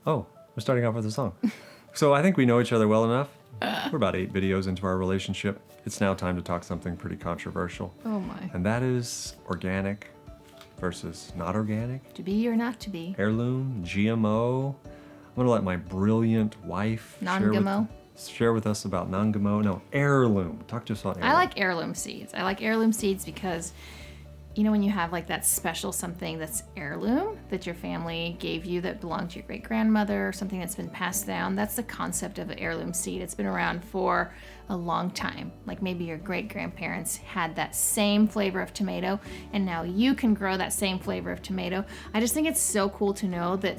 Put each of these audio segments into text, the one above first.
Oh, we're starting off with a song. So I think we know each other well enough. We're about 8 videos into our relationship. It's now time to talk something pretty controversial. Oh my. And that is organic versus not organic. To be or not to be. Heirloom, GMO. I'm gonna let my brilliant wife share with us about non-GMO. No, heirloom. Talk to us about heirloom. I like heirloom seeds. I like heirloom seeds because, you know, when you have like that special something that's heirloom that your family gave you that belonged to your great grandmother or something that's been passed down, that's the concept of an heirloom seed. It's been around for a long time. Like maybe your great grandparents had that same flavor of tomato and now you can grow that same flavor of tomato. I just think it's so cool to know that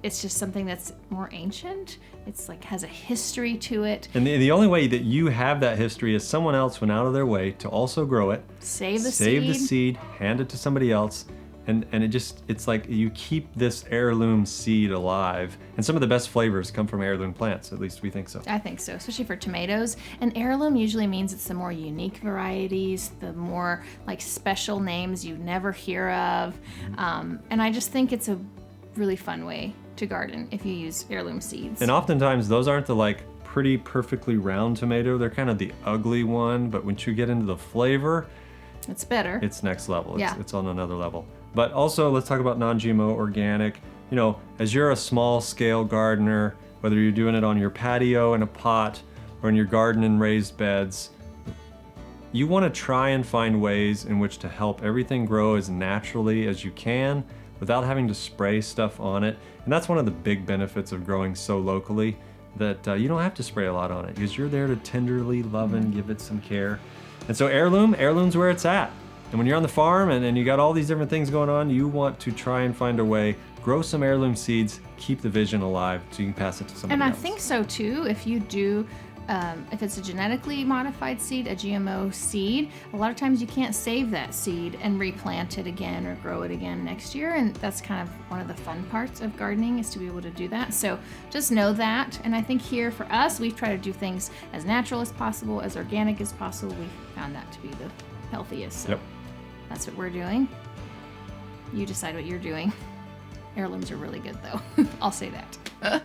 it's just something that's more ancient. It's like has a history to it. And the only way that you have that history is someone else went out of their way to also grow it. Save the seed, hand it to somebody else. And it's like you keep this heirloom seed alive. And some of the best flavors come from heirloom plants, at least we think so. I think so, especially for tomatoes. And heirloom usually means it's the more unique varieties, the more like special names you never hear of. And I just think it's a really fun way to garden if you use heirloom seeds. And oftentimes those aren't the like pretty perfectly round tomato. They're kind of the ugly one, but once you get into the flavor, it's better. It's next level. Yeah. It's on another level. But also, let's talk about non-GMO organic. You know, as you're a small scale gardener, whether you're doing it on your patio in a pot or in your garden in raised beds, you want to try and find ways in which to help everything grow as naturally as you can without having to spray stuff on it. And that's one of the big benefits of growing so locally, that you don't have to spray a lot on it because you're there to tenderly love and give it some care. And so heirloom's where it's at. And when you're on the farm and you got all these different things going on, you want to try and find a way, grow some heirloom seeds, keep the vision alive so you can pass it to somebody else. And I think so too, if you do, if it's a genetically modified seed, a GMO seed, a lot of times you can't save that seed and replant it again or grow it again next year. And that's kind of one of the fun parts of gardening is to be able to do that. So just know that. And I think here for us, we try to do things as natural as possible, as organic as possible. We found that to be the healthiest. So yep. That's what we're doing. You decide what you're doing. Heirlooms are really good though. I'll say that.